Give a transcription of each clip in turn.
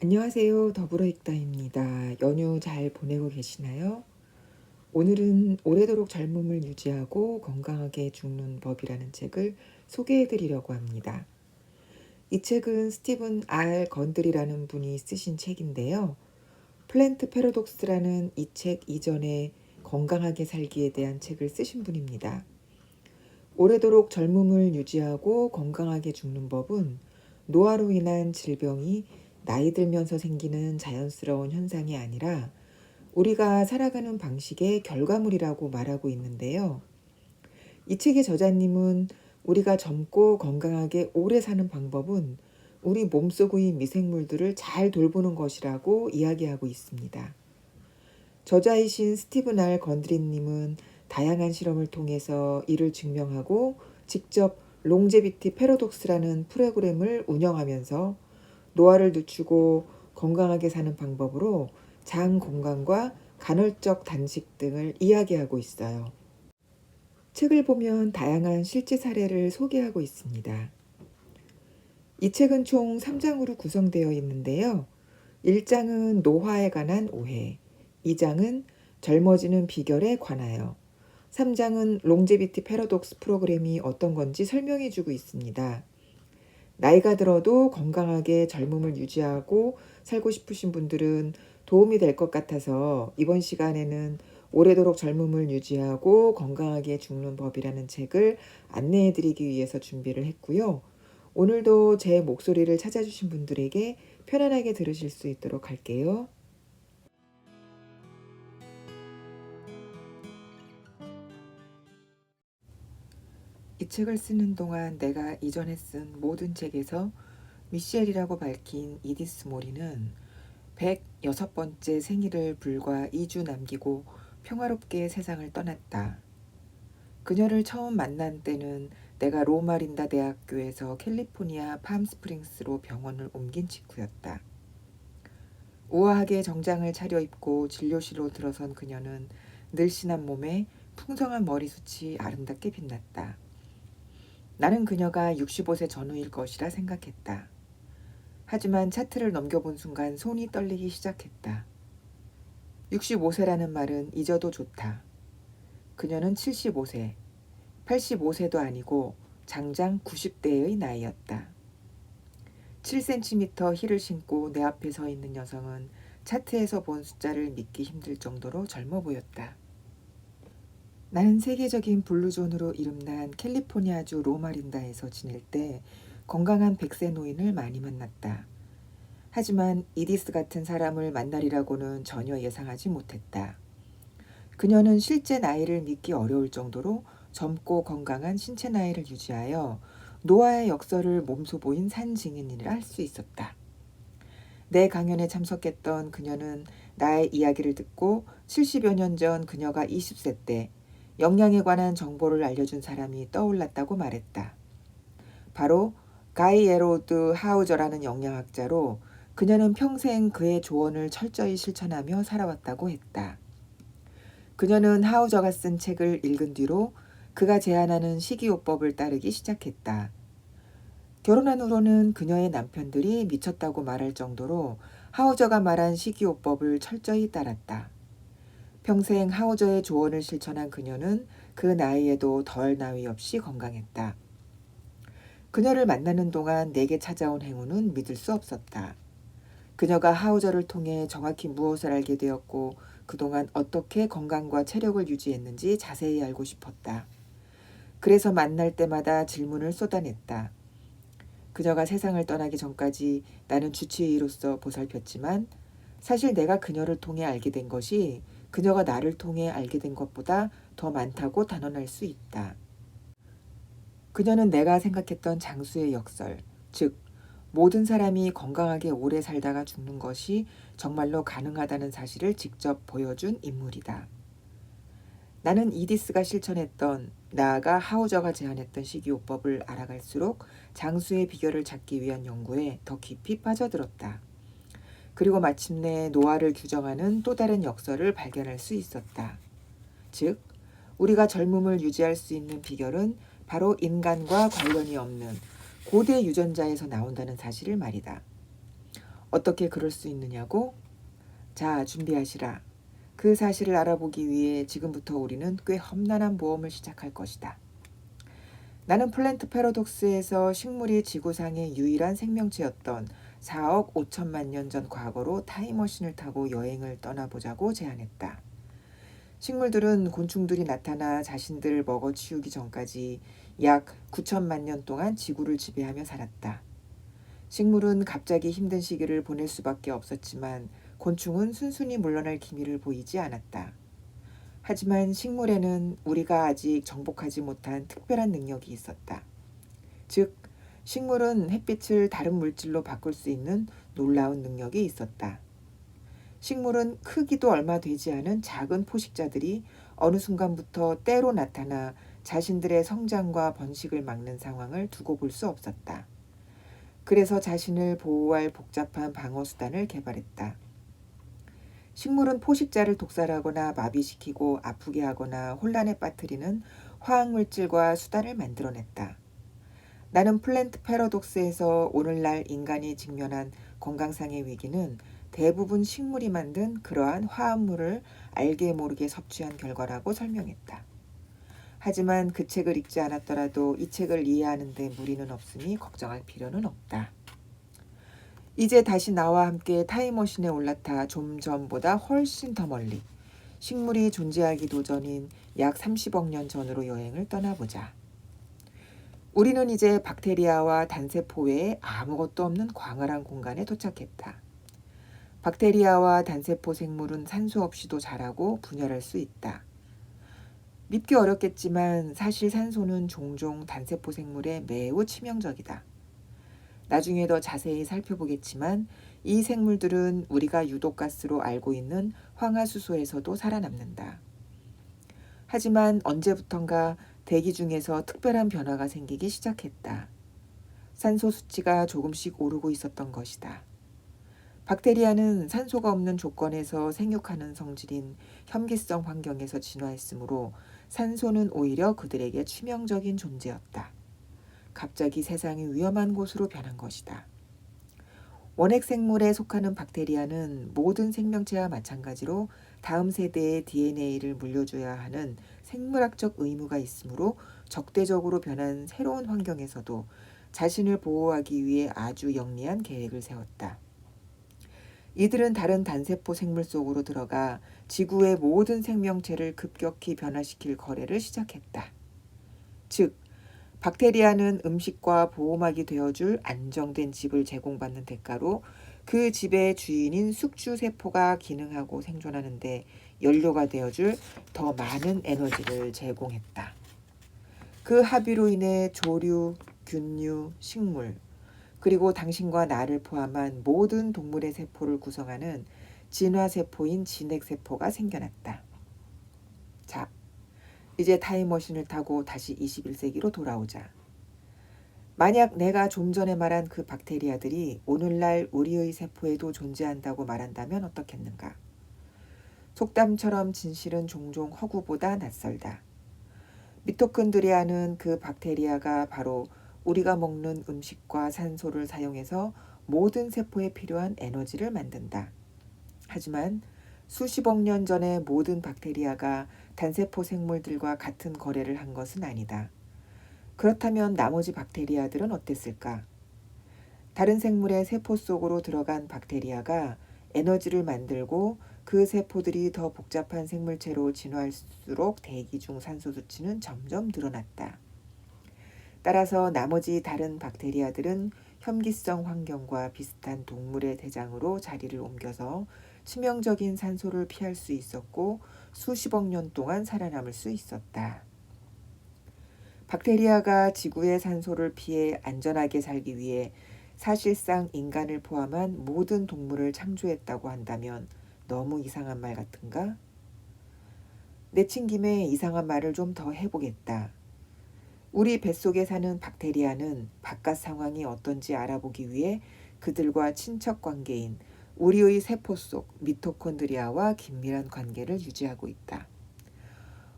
안녕하세요. 더불어익다입니다. 연휴 잘 보내고 계시나요? 오늘은 오래도록 젊음을 유지하고 건강하게 죽는 법이라는 책을 소개해 드리려고 합니다. 이 책은 스티븐 R. 건드리라는 분이 쓰신 책인데요. 플랜트 패러독스라는 이 책 이전에 건강하게 살기에 대한 책을 쓰신 분입니다. 오래도록 젊음을 유지하고 건강하게 죽는 법은 노화로 인한 질병이 나이 들면서 생기는 자연스러운 현상이 아니라 우리가 살아가는 방식의 결과물이라고 말하고 있는데요. 이 책의 저자님은 우리가 젊고 건강하게 오래 사는 방법은 우리 몸속의 미생물들을 잘 돌보는 것이라고 이야기하고 있습니다. 저자이신 스티븐 R. 건드리님은 다양한 실험을 통해서 이를 증명하고 직접 롱제비티 패러독스라는 프로그램을 운영하면서 노화를 늦추고 건강하게 사는 방법으로 장 건강과 간헐적 단식 등을 이야기하고 있어요. 책을 보면 다양한 실제 사례를 소개하고 있습니다. 이 책은 총 3장으로 구성되어 있는데요. 1장은 노화에 관한 오해, 2장은 젊어지는 비결에 관하여, 3장은 롱제비티 패러독스 프로그램이 어떤 건지 설명해 주고 있습니다. 나이가 들어도 건강하게 젊음을 유지하고 살고 싶으신 분들은 도움이 될 것 같아서 이번 시간에는 오래도록 젊음을 유지하고 건강하게 죽는 법이라는 책을 안내해 드리기 위해서 준비를 했고요. 오늘도 제 목소리를 찾아주신 분들에게 편안하게 들으실 수 있도록 할게요. 이 책을 쓰는 동안 내가 이전에 쓴 모든 책에서 미셸이라고 밝힌 이디스 모리는 106번째 생일을 불과 2주 남기고 평화롭게 세상을 떠났다. 그녀를 처음 만난 때는 내가 로마린다 대학교에서 캘리포니아 팜스프링스로 병원을 옮긴 직후였다. 우아하게 정장을 차려입고 진료실로 들어선 그녀는 늘씬한 몸에 풍성한 머리숱이 아름답게 빛났다. 나는 그녀가 65세 전후일 것이라 생각했다. 하지만 차트를 넘겨본 순간 손이 떨리기 시작했다. 65세라는 말은 잊어도 좋다. 그녀는 75세, 85세도 아니고 장장 90대의 나이였다. 7cm 힐을 신고 내 앞에 서 있는 여성은 차트에서 본 숫자를 믿기 힘들 정도로 젊어 보였다. 나는 세계적인 블루존으로 이름난 캘리포니아주 로마린다에서 지낼 때 건강한 100세 노인을 많이 만났다. 하지만 이디스 같은 사람을 만나리라고는 전혀 예상하지 못했다. 그녀는 실제 나이를 믿기 어려울 정도로 젊고 건강한 신체 나이를 유지하여 노화의 역설을 몸소 보인 산증인이라 할 수 있었다. 내 강연에 참석했던 그녀는 나의 이야기를 듣고 70여 년 전 그녀가 20세 때 영양에 관한 정보를 알려준 사람이 떠올랐다고 말했다. 바로 가이 에로드 하우저라는 영양학자로 그녀는 평생 그의 조언을 철저히 실천하며 살아왔다고 했다. 그녀는 하우저가 쓴 책을 읽은 뒤로 그가 제안하는 식이요법을 따르기 시작했다. 결혼한 후로는 그녀의 남편들이 미쳤다고 말할 정도로 하우저가 말한 식이요법을 철저히 따랐다. 평생 하우저의 조언을 실천한 그녀는 그 나이에도 덜 나위 없이 건강했다. 그녀를 만나는 동안 내게 찾아온 행운은 믿을 수 없었다. 그녀가 하우저를 통해 정확히 무엇을 알게 되었고 그동안 어떻게 건강과 체력을 유지했는지 자세히 알고 싶었다. 그래서 만날 때마다 질문을 쏟아냈다. 그녀가 세상을 떠나기 전까지 나는 주치의로서 보살폈지만 사실 내가 그녀를 통해 알게 된 것이 그녀가 나를 통해 알게 된 것보다 더 많다고 단언할 수 있다. 그녀는 내가 생각했던 장수의 역설, 즉 모든 사람이 건강하게 오래 살다가 죽는 것이 정말로 가능하다는 사실을 직접 보여준 인물이다. 나는 이디스가 실천했던, 나아가 하우저가 제안했던 식이요법을 알아갈수록 장수의 비결을 찾기 위한 연구에 더 깊이 빠져들었다. 그리고 마침내 노화를 규정하는 또 다른 역설을 발견할 수 있었다. 즉, 우리가 젊음을 유지할 수 있는 비결은 바로 인간과 관련이 없는 고대 유전자에서 나온다는 사실을 말이다. 어떻게 그럴 수 있느냐고? 자, 준비하시라. 그 사실을 알아보기 위해 지금부터 우리는 꽤 험난한 모험을 시작할 것이다. 나는 플랜트 패러독스에서 식물이 지구상의 유일한 생명체였던 4억 5천만 년 전 과거로 타임머신을 타고 여행을 떠나보자고 제안했다. 식물들은 곤충들이 나타나 자신들을 먹어치우기 전까지 약 9천만 년 동안 지구를 지배하며 살았다. 식물은 갑자기 힘든 시기를 보낼 수밖에 없었지만 곤충은 순순히 물러날 기미를 보이지 않았다. 하지만 식물에는 우리가 아직 정복하지 못한 특별한 능력이 있었다. 즉, 식물은 햇빛을 다른 물질로 바꿀 수 있는 놀라운 능력이 있었다. 식물은 크기도 얼마 되지 않은 작은 포식자들이 어느 순간부터 때로 나타나 자신들의 성장과 번식을 막는 상황을 두고 볼 수 없었다. 그래서 자신을 보호할 복잡한 방어 수단을 개발했다. 식물은 포식자를 독살하거나 마비시키고 아프게 하거나 혼란에 빠뜨리는 화학물질과 수단을 만들어냈다. 나는 플랜트 패러독스에서 오늘날 인간이 직면한 건강상의 위기는 대부분 식물이 만든 그러한 화합물을 알게 모르게 섭취한 결과라고 설명했다. 하지만 그 책을 읽지 않았더라도 이 책을 이해하는 데 무리는 없으니 걱정할 필요는 없다. 이제 다시 나와 함께 타임머신에 올라타 좀 전보다 훨씬 더 멀리 식물이 존재하기도 전인 약 30억 년 전으로 여행을 떠나보자. 우리는 이제 박테리아와 단세포 외에 아무것도 없는 광활한 공간에 도착했다. 박테리아와 단세포 생물은 산소 없이도 자라고 분열할 수 있다. 믿기 어렵겠지만 사실 산소는 종종 단세포 생물에 매우 치명적이다. 나중에 더 자세히 살펴보겠지만 이 생물들은 우리가 유독가스로 알고 있는 황화수소에서도 살아남는다. 하지만 언제부턴가 대기 중에서 특별한 변화가 생기기 시작했다. 산소 수치가 조금씩 오르고 있었던 것이다. 박테리아는 산소가 없는 조건에서 생육하는 성질인 혐기성 환경에서 진화했으므로 산소는 오히려 그들에게 치명적인 존재였다. 갑자기 세상이 위험한 곳으로 변한 것이다. 원핵 생물에 속하는 박테리아는 모든 생명체와 마찬가지로 다음 세대의 DNA를 물려줘야 하는 생물학적 의무가 있으므로 적대적으로 변한 새로운 환경에서도 자신을 보호하기 위해 아주 영리한 계획을 세웠다. 이들은 다른 단세포 생물 속으로 들어가 지구의 모든 생명체를 급격히 변화시킬 거래를 시작했다. 즉, 박테리아는 음식과 보호막이 되어줄 안정된 집을 제공받는 대가로 그 집의 주인인 숙주세포가 기능하고 생존하는데 연료가 되어줄 더 많은 에너지를 제공했다. 그 합의로 인해 조류, 균류, 식물, 그리고 당신과 나를 포함한 모든 동물의 세포를 구성하는 진화세포인 진핵세포가 생겨났다. 자, 이제 타임머신을 타고 다시 21세기로 돌아오자. 만약 내가 좀 전에 말한 그 박테리아들이 오늘날 우리의 세포에도 존재한다고 말한다면 어떻겠는가? 속담처럼 진실은 종종 허구보다 낯설다. 미토콘드리아는 그 박테리아가 바로 우리가 먹는 음식과 산소를 사용해서 모든 세포에 필요한 에너지를 만든다. 하지만 수십억 년 전에 모든 박테리아가 단세포 생물들과 같은 거래를 한 것은 아니다. 그렇다면 나머지 박테리아들은 어땠을까? 다른 생물의 세포 속으로 들어간 박테리아가 에너지를 만들고 그 세포들이 더 복잡한 생물체로 진화할수록 대기 중 산소 수치는 점점 늘어났다. 따라서 나머지 다른 박테리아들은 혐기성 환경과 비슷한 동물의 대장으로 자리를 옮겨서 치명적인 산소를 피할 수 있었고 수십억 년 동안 살아남을 수 있었다. 박테리아가 지구의 산소를 피해 안전하게 살기 위해 사실상 인간을 포함한 모든 동물을 창조했다고 한다면 너무 이상한 말 같은가? 내친 김에 이상한 말을 좀 더 해보겠다. 우리 뱃속에 사는 박테리아는 바깥 상황이 어떤지 알아보기 위해 그들과 친척 관계인 우리의 세포 속 미토콘드리아와 긴밀한 관계를 유지하고 있다.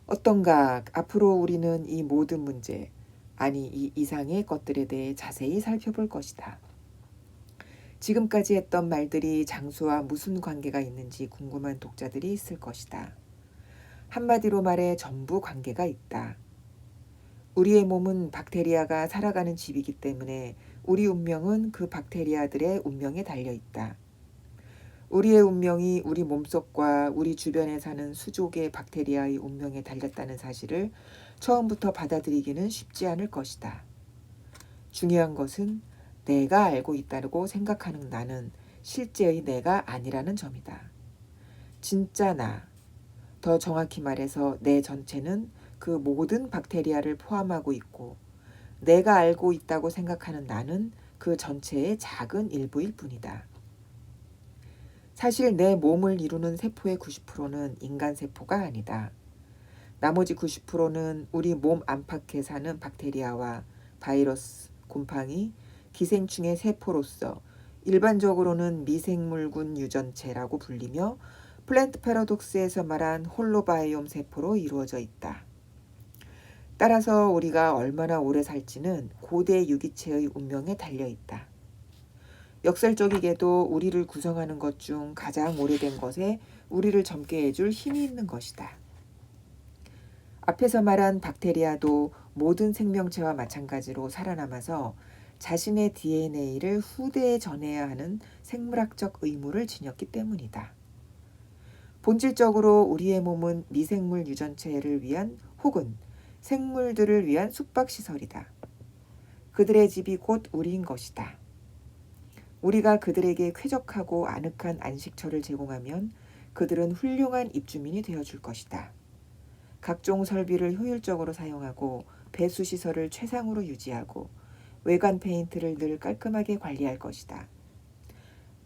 어떤가 앞으로 우리는 이 모든 문제, 아니 이 이상의 것들에 대해 자세히 살펴볼 것이다. 지금까지 했던 말들이 장수와 무슨 관계가 있는지 궁금한 독자들이 있을 것이다. 한마디로 말해 전부 관계가 있다. 우리의 몸은 박테리아가 살아가는 집이기 때문에 우리 운명은 그 박테리아들의 운명에 달려 있다. 우리의 운명이 우리 몸속과 우리 주변에 사는 수족의 박테리아의 운명에 달렸다는 사실을 처음부터 받아들이기는 쉽지 않을 것이다. 중요한 것은 내가 알고 있다고 생각하는 나는 실제의 내가 아니라는 점이다. 진짜 나, 더 정확히 말해서 내 전체는 그 모든 박테리아를 포함하고 있고 내가 알고 있다고 생각하는 나는 그 전체의 작은 일부일 뿐이다. 사실 내 몸을 이루는 세포의 90%는 인간 세포가 아니다. 나머지 90%는 우리 몸 안팎에 사는 박테리아와 바이러스, 곰팡이, 기생충의 세포로서 일반적으로는 미생물군 유전체라고 불리며 플랜트 패러독스에서 말한 홀로바이옴 세포로 이루어져 있다. 따라서 우리가 얼마나 오래 살지는 고대 유기체의 운명에 달려 있다. 역설적이게도 우리를 구성하는 것 중 가장 오래된 것에 우리를 젊게 해줄 힘이 있는 것이다. 앞에서 말한 박테리아도 모든 생명체와 마찬가지로 살아남아서 자신의 DNA를 후대에 전해야 하는 생물학적 의무를 지녔기 때문이다. 본질적으로 우리의 몸은 미생물 유전체를 위한 혹은 생물들을 위한 숙박시설이다. 그들의 집이 곧 우리인 것이다. 우리가 그들에게 쾌적하고 아늑한 안식처를 제공하면 그들은 훌륭한 입주민이 되어줄 것이다. 각종 설비를 효율적으로 사용하고 배수시설을 최상으로 유지하고 외관 페인트를 늘 깔끔하게 관리할 것이다.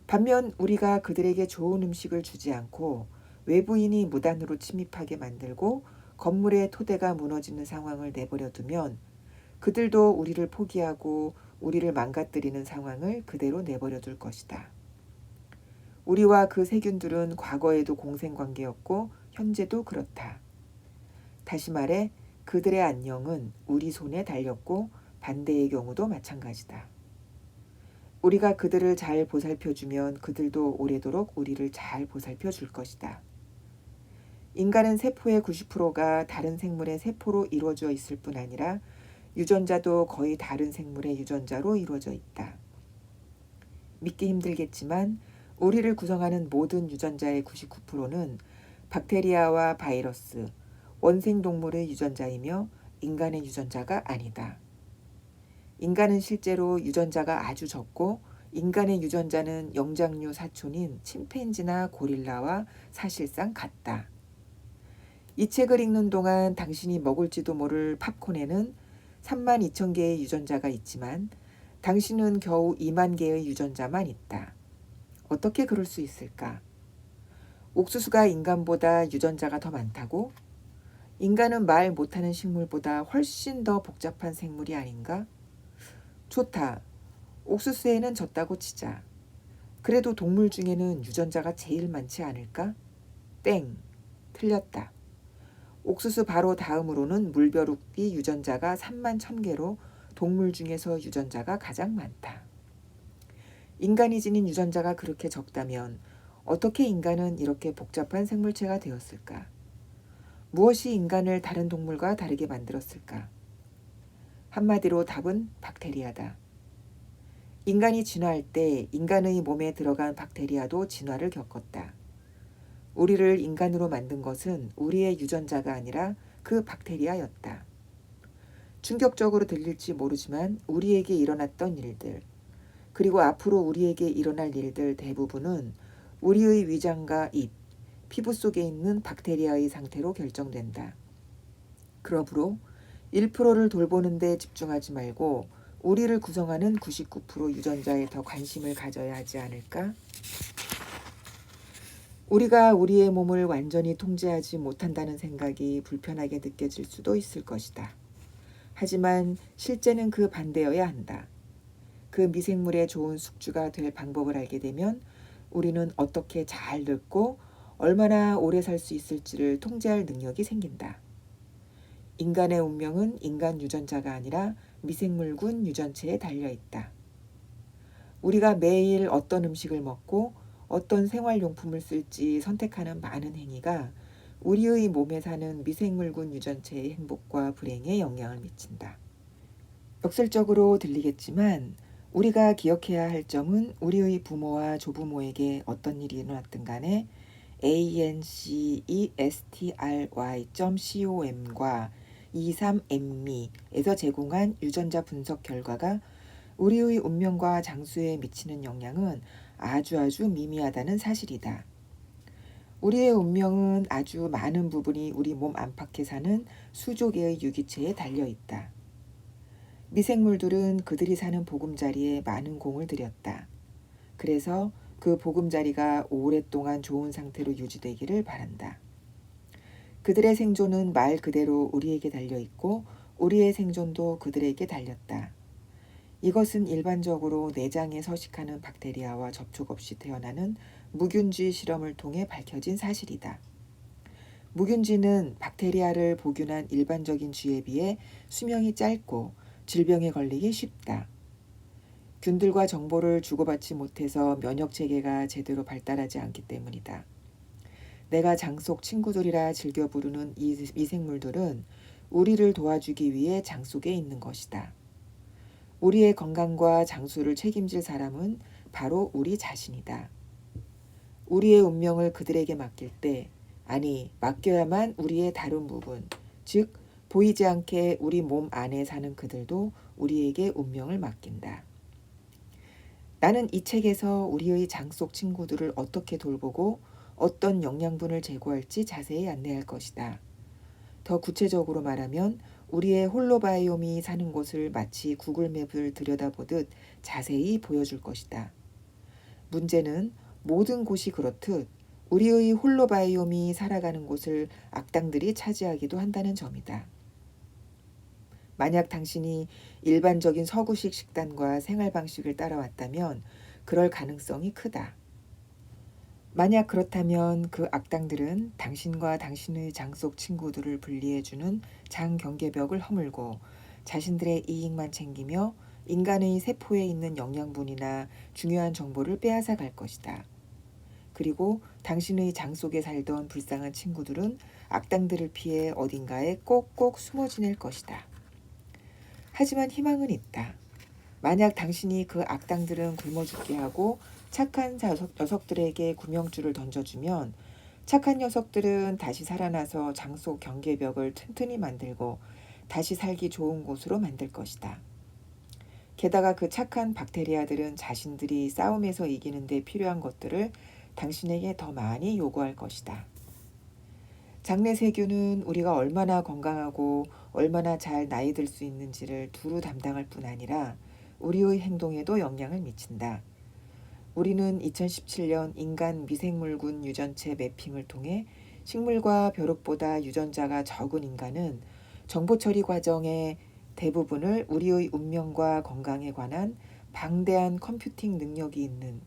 반면 우리가 그들에게 좋은 음식을 주지 않고 외부인이 무단으로 침입하게 만들고 건물의 토대가 무너지는 상황을 내버려 두면 그들도 우리를 포기하고 우리를 망가뜨리는 상황을 그대로 내버려 둘 것이다. 우리와 그 세균들은 과거에도 공생관계였고 현재도 그렇다. 다시 말해 그들의 안녕은 우리 손에 달렸고 반대의 경우도 마찬가지다. 우리가 그들을 잘 보살펴주면 그들도 오래도록 우리를 잘 보살펴 줄 것이다. 인간은 세포의 90%가 다른 생물의 세포로 이루어져 있을 뿐 아니라 유전자도 거의 다른 생물의 유전자로 이루어져 있다. 믿기 힘들겠지만 우리를 구성하는 모든 유전자의 99%는 박테리아와 바이러스, 원생동물의 유전자이며 인간의 유전자가 아니다. 인간은 실제로 유전자가 아주 적고 인간의 유전자는 영장류 사촌인 침팬지나 고릴라와 사실상 같다. 이 책을 읽는 동안 당신이 먹을지도 모를 팝콘에는 32,000개의 유전자가 있지만 당신은 겨우 2만 개의 유전자만 있다. 어떻게 그럴 수 있을까? 옥수수가 인간보다 유전자가 더 많다고? 인간은 말 못하는 식물보다 훨씬 더 복잡한 생물이 아닌가? 좋다. 옥수수에는 졌다고 치자. 그래도 동물 중에는 유전자가 제일 많지 않을까? 땡. 틀렸다. 옥수수 바로 다음으로는 물벼룩이 유전자가 31,000개로 동물 중에서 유전자가 가장 많다. 인간이 지닌 유전자가 그렇게 적다면 어떻게 인간은 이렇게 복잡한 생물체가 되었을까? 무엇이 인간을 다른 동물과 다르게 만들었을까? 한마디로 답은 박테리아다. 인간이 진화할 때 인간의 몸에 들어간 박테리아도 진화를 겪었다. 우리를 인간으로 만든 것은 우리의 유전자가 아니라 그 박테리아였다. 충격적으로 들릴지 모르지만 우리에게 일어났던 일들, 그리고 앞으로 우리에게 일어날 일들 대부분은 우리의 위장과 입, 피부 속에 있는 박테리아의 상태로 결정된다. 그러므로 1%를 돌보는 데 집중하지 말고 우리를 구성하는 99% 유전자에 더 관심을 가져야 하지 않을까? 우리가 우리의 몸을 완전히 통제하지 못한다는 생각이 불편하게 느껴질 수도 있을 것이다. 하지만 실제는 그 반대여야 한다. 그 미생물의 좋은 숙주가 될 방법을 알게 되면 우리는 어떻게 잘 늙고 얼마나 오래 살 수 있을지를 통제할 능력이 생긴다. 인간의 운명은 인간 유전자가 아니라 미생물군 유전체에 달려 있다. 우리가 매일 어떤 음식을 먹고 어떤 생활용품을 쓸지 선택하는 많은 행위가 우리의 몸에 사는 미생물군 유전체의 행복과 불행에 영향을 미친다. 역설적으로 들리겠지만 우리가 기억해야 할 점은 우리의 부모와 조부모에게 어떤 일이 일어났든 간에 ancestry.com과 23andme에서 제공한 유전자 분석 결과가 우리의 운명과 장수에 미치는 영향은 아주 미미하다는 사실이다. 우리의 운명은 아주 많은 부분이 우리 몸 안팎에 사는 수조 개의 유기체에 달려있다. 미생물들은 그들이 사는 보금자리에 많은 공을 들였다. 그래서 그 보금자리가 오랫동안 좋은 상태로 유지되기를 바란다. 그들의 생존은 말 그대로 우리에게 달려있고 우리의 생존도 그들에게 달렸다. 이것은 일반적으로 내장에 서식하는 박테리아와 접촉 없이 태어나는 무균쥐 실험을 통해 밝혀진 사실이다. 무균쥐는 박테리아를 복균한 일반적인 쥐에 비해 수명이 짧고 질병에 걸리기 쉽다. 균들과 정보를 주고받지 못해서 면역체계가 제대로 발달하지 않기 때문이다. 내가 장속 친구들이라 즐겨 부르는 이 미생물들은 우리를 도와주기 위해 장 속에 있는 것이다. 우리의 건강과 장수를 책임질 사람은 바로 우리 자신이다. 우리의 운명을 그들에게 맡길 때, 아니 맡겨야만 우리의 다른 부분, 즉 보이지 않게 우리 몸 안에 사는 그들도 우리에게 운명을 맡긴다. 나는 이 책에서 우리의 장 속 친구들을 어떻게 돌보고 어떤 영양분을 제공할지 자세히 안내할 것이다. 더 구체적으로 말하면 우리의 홀로바이옴이 사는 곳을 마치 구글맵을 들여다보듯 자세히 보여줄 것이다. 문제는 모든 곳이 그렇듯 우리의 홀로바이옴이 살아가는 곳을 악당들이 차지하기도 한다는 점이다. 만약 당신이 일반적인 서구식 식단과 생활 방식을 따라왔다면 그럴 가능성이 크다. 만약 그렇다면 그 악당들은 당신과 당신의 장 속 친구들을 분리해주는 장 경계벽을 허물고 자신들의 이익만 챙기며 인간의 세포에 있는 영양분이나 중요한 정보를 빼앗아 갈 것이다. 그리고 당신의 장 속에 살던 불쌍한 친구들은 악당들을 피해 어딘가에 꼭꼭 숨어 지낼 것이다. 하지만 희망은 있다. 만약 당신이 그 악당들은 굶어 죽게 하고 착한 녀석들에게 구명줄을 던져주면 착한 녀석들은 다시 살아나서 장 속 경계벽을 튼튼히 만들고 다시 살기 좋은 곳으로 만들 것이다. 게다가 그 착한 박테리아들은 자신들이 싸움에서 이기는 데 필요한 것들을 당신에게 더 많이 요구할 것이다. 장내 세균은 우리가 얼마나 건강하고 얼마나 잘 나이 들 수 있는지를 두루 담당할 뿐 아니라 우리의 행동에도 영향을 미친다. 우리는 2017년 인간 미생물군 유전체 매핑을 통해 식물과 벼룩보다 유전자가 적은 인간은 정보 처리 과정의 대부분을 우리의 운명과 건강에 관한 방대한 컴퓨팅 능력이 있는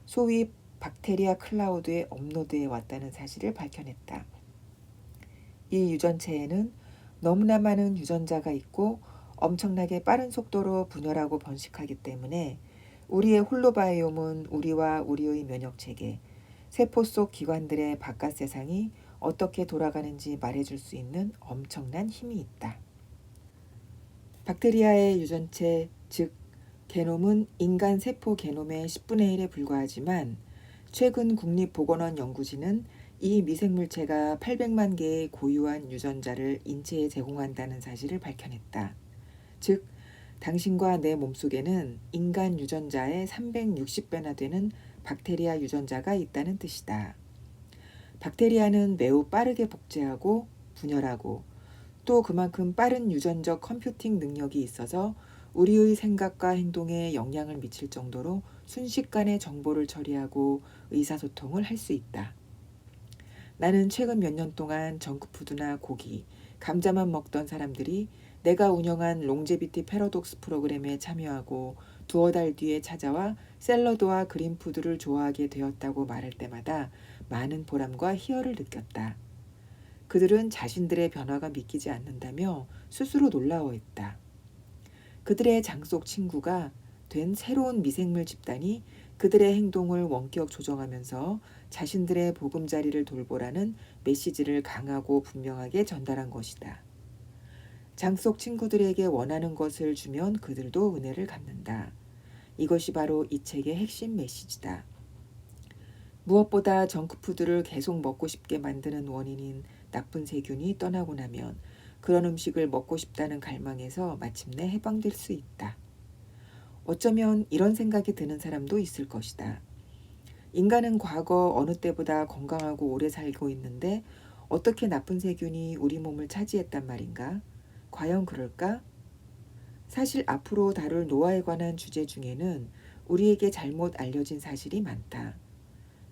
소위 박테리아 클라우드에 업로드해 왔다는 사실을 밝혀냈다. 이 유전체에는 너무나 많은 유전자가 있고 엄청나게 빠른 속도로 분열하고 번식하기 때문에 우리의 홀로바이옴은 우리와 우리의 면역체계, 세포 속 기관들의 바깥 세상이 어떻게 돌아가는지 말해줄 수 있는 엄청난 힘이 있다. 박테리아의 유전체, 즉 게놈은 인간 세포 게놈의 10분의 1에 불과하지만 최근 국립보건원 연구진은 이 미생물체가 800만 개의 고유한 유전자를 인체에 제공한다는 사실을 밝혀냈다. 즉 당신과 내 몸속에는 인간 유전자의 360배나 되는 박테리아 유전자가 있다는 뜻이다. 박테리아는 매우 빠르게 복제하고 분열하고 또 그만큼 빠른 유전적 컴퓨팅 능력이 있어서 우리의 생각과 행동에 영향을 미칠 정도로 순식간에 정보를 처리하고 의사소통을 할 수 있다. 나는 최근 몇 년 동안 정크푸드나 고기, 감자만 먹던 사람들이 내가 운영한 롱제비티 패러독스 프로그램에 참여하고 두어 달 뒤에 찾아와 샐러드와 그린푸드를 좋아하게 되었다고 말할 때마다 많은 보람과 희열을 느꼈다. 그들은 자신들의 변화가 믿기지 않는다며 스스로 놀라워했다. 그들의 장 속 친구가 된 새로운 미생물 집단이 그들의 행동을 원격 조정하면서 자신들의 보금자리를 돌보라는 메시지를 강하고 분명하게 전달한 것이다. 장 속 친구들에게 원하는 것을 주면 그들도 은혜를 갚는다. 이것이 바로 이 책의 핵심 메시지다. 무엇보다 정크푸드를 계속 먹고 싶게 만드는 원인인 나쁜 세균이 떠나고 나면 그런 음식을 먹고 싶다는 갈망에서 마침내 해방될 수 있다. 어쩌면 이런 생각이 드는 사람도 있을 것이다. 인간은 과거 어느 때보다 건강하고 오래 살고 있는데 어떻게 나쁜 세균이 우리 몸을 차지했단 말인가? 과연 그럴까? 사실 앞으로 다룰 노화에 관한 주제 중에는 우리에게 잘못 알려진 사실이 많다.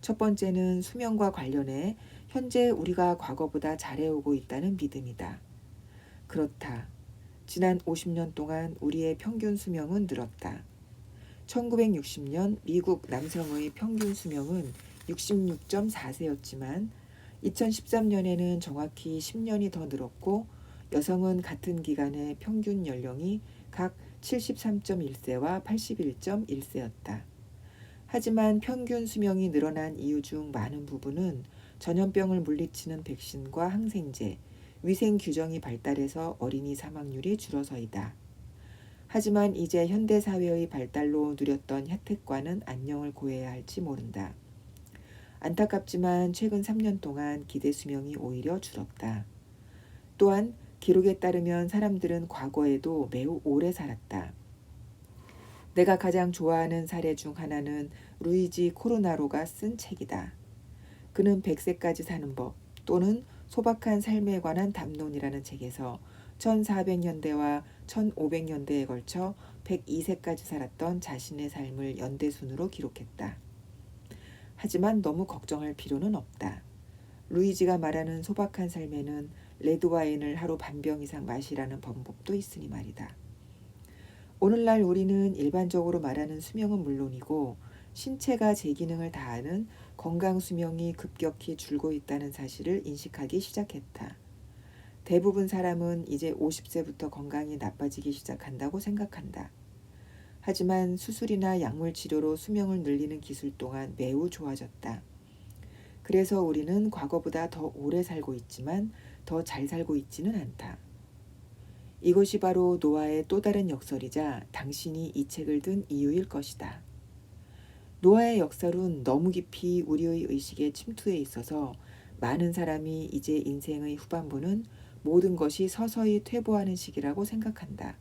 첫 번째는 수명과 관련해 현재 우리가 과거보다 잘해오고 있다는 믿음이다. 그렇다. 지난 50년 동안 우리의 평균 수명은 늘었다. 1960년 미국 남성의 평균 수명은 66.4세였지만 2013년에는 정확히 10년이 더 늘었고 여성은 같은 기간의 평균 연령이 각 73.1세와 81.1세였다. 하지만 평균 수명이 늘어난 이유 중 많은 부분은 전염병을 물리치는 백신과 항생제, 위생 규정이 발달해서 어린이 사망률이 줄어서이다. 하지만 이제 현대 사회의 발달로 누렸던 혜택과는 안녕을 고해야 할지 모른다. 안타깝지만 최근 3년 동안 기대 수명이 오히려 줄었다. 또한 기록에 따르면 사람들은 과거에도 매우 오래 살았다. 내가 가장 좋아하는 사례 중 하나는 루이지 코르나로가 쓴 책이다. 그는 100세까지 사는 법 또는 소박한 삶에 관한 담론이라는 책에서 1400년대와 1500년대에 걸쳐 102세까지 살았던 자신의 삶을 연대순으로 기록했다. 하지만 너무 걱정할 필요는 없다. 루이지가 말하는 소박한 삶에는 레드와인을 하루 반 병 이상 마시라는 방법도 있으니 말이다. 오늘날 우리는 일반적으로 말하는 수명은 물론이고 신체가 제 기능을 다하는 건강 수명이 급격히 줄고 있다는 사실을 인식하기 시작했다. 대부분 사람은 이제 50세부터 건강이 나빠지기 시작한다고 생각한다. 하지만 수술이나 약물 치료로 수명을 늘리는 기술 또한 매우 좋아졌다. 그래서 우리는 과거보다 더 오래 살고 있지만 더 잘 살고 있지는 않다. 이것이 바로 노화의 또 다른 역설이자 당신이 이 책을 든 이유일 것이다. 노화의 역설은 너무 깊이 우리의 의식에 침투해 있어서 많은 사람이 이제 인생의 후반부는 모든 것이 서서히 퇴보하는 시기라고 생각한다.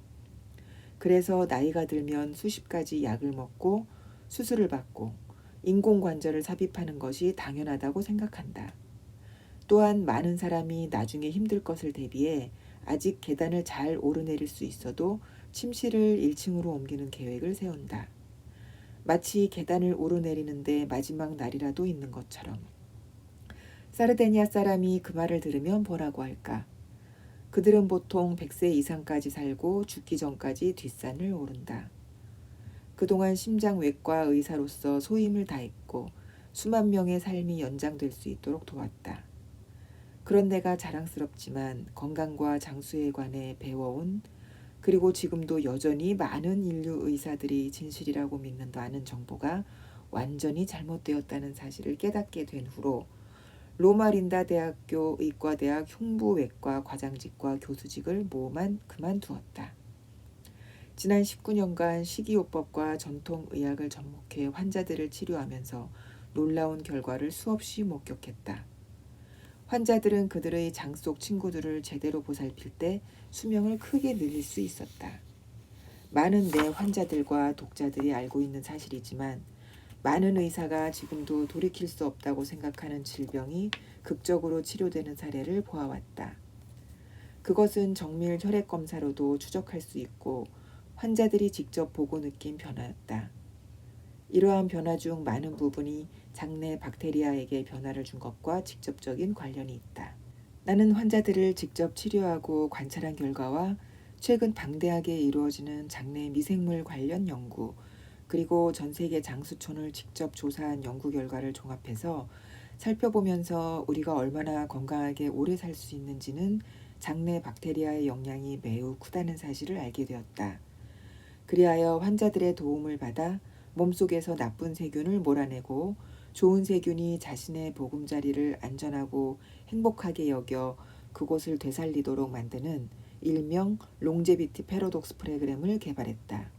그래서 나이가 들면 수십 가지 약을 먹고 수술을 받고 인공관절을 삽입하는 것이 당연하다고 생각한다. 또한 많은 사람이 나중에 힘들 것을 대비해 아직 계단을 잘 오르내릴 수 있어도 침실을 1층으로 옮기는 계획을 세운다. 마치 계단을 오르내리는데 마지막 날이라도 있는 것처럼. 사르데니아 사람이 그 말을 들으면 뭐라고 할까? 그들은 보통 100세 이상까지 살고 죽기 전까지 뒷산을 오른다. 그동안 심장외과 의사로서 소임을 다했고 수만 명의 삶이 연장될 수 있도록 도왔다. 그런 내가 자랑스럽지만 건강과 장수에 관해 배워온 그리고 지금도 여전히 많은 인류 의사들이 진실이라고 믿는다는 정보가 완전히 잘못되었다는 사실을 깨닫게 된 후로 로마린다 대학교 의과대학 흉부외과 과장직과 교수직을 모만 그만두었다. 지난 19년간 식이요법과 전통의학을 접목해 환자들을 치료하면서 놀라운 결과를 수없이 목격했다. 환자들은 그들의 장 속 친구들을 제대로 보살필 때 수명을 크게 늘릴 수 있었다. 많은 내 환자들과 독자들이 알고 있는 사실이지만 많은 의사가 지금도 돌이킬 수 없다고 생각하는 질병이 극적으로 치료되는 사례를 보아왔다. 그것은 정밀 혈액 검사로도 추적할 수 있고 환자들이 직접 보고 느낀 변화였다. 이러한 변화 중 많은 부분이 장내 박테리아에게 변화를 준 것과 직접적인 관련이 있다. 나는 환자들을 직접 치료하고 관찰한 결과와 최근 방대하게 이루어지는 장내 미생물 관련 연구 그리고 전 세계 장수촌을 직접 조사한 연구 결과를 종합해서 살펴보면서 우리가 얼마나 건강하게 오래 살 수 있는지는 장내 박테리아의 영향이 매우 크다는 사실을 알게 되었다. 그리하여 환자들의 도움을 받아 몸속에서 나쁜 세균을 몰아내고 좋은 세균이 자신의 보금자리를 안전하고 행복하게 여겨 그곳을 되살리도록 만드는 일명 롱제비티 패러독스 프로그램을 개발했다.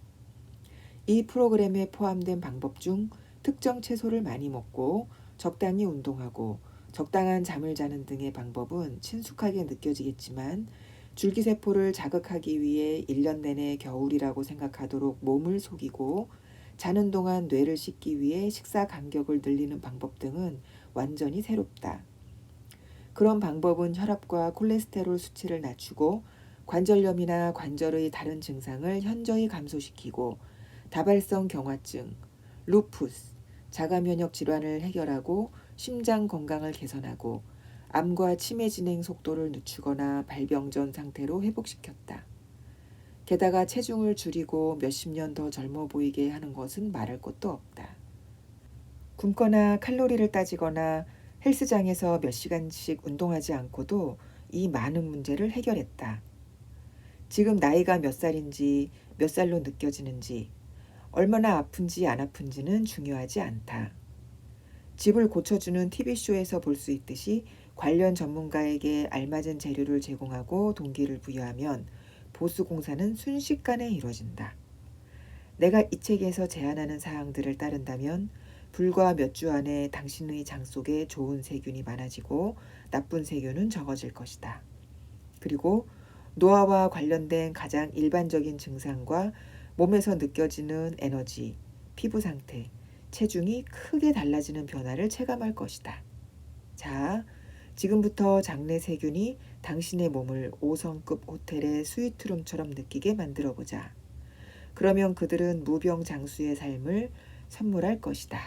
이 프로그램에 포함된 방법 중 특정 채소를 많이 먹고 적당히 운동하고 적당한 잠을 자는 등의 방법은 친숙하게 느껴지겠지만 줄기세포를 자극하기 위해 1년 내내 겨울이라고 생각하도록 몸을 속이고 자는 동안 뇌를 씻기 위해 식사 간격을 늘리는 방법 등은 완전히 새롭다. 그런 방법은 혈압과 콜레스테롤 수치를 낮추고 관절염이나 관절의 다른 증상을 현저히 감소시키고 다발성 경화증, 루푸스, 자가면역 질환을 해결하고 심장 건강을 개선하고 암과 치매 진행 속도를 늦추거나 발병 전 상태로 회복시켰다. 게다가 체중을 줄이고 몇십 년 더 젊어 보이게 하는 것은 말할 것도 없다. 굶거나 칼로리를 따지거나 헬스장에서 몇 시간씩 운동하지 않고도 이 많은 문제를 해결했다. 지금 나이가 몇 살인지, 몇 살로 느껴지는지, 얼마나 아픈지 안 아픈지는 중요하지 않다. 집을 고쳐주는 TV쇼에서 볼 수 있듯이 관련 전문가에게 알맞은 재료를 제공하고 동기를 부여하면 보수 공사는 순식간에 이루어진다. 내가 이 책에서 제안하는 사항들을 따른다면 불과 몇 주 안에 당신의 장 속에 좋은 세균이 많아지고 나쁜 세균은 적어질 것이다. 그리고 노화와 관련된 가장 일반적인 증상과 몸에서 느껴지는 에너지, 피부 상태, 체중이 크게 달라지는 변화를 체감할 것이다. 자, 지금부터 장내 세균이 당신의 몸을 5성급 호텔의 스위트룸처럼 느끼게 만들어보자. 그러면 그들은 무병장수의 삶을 선물할 것이다.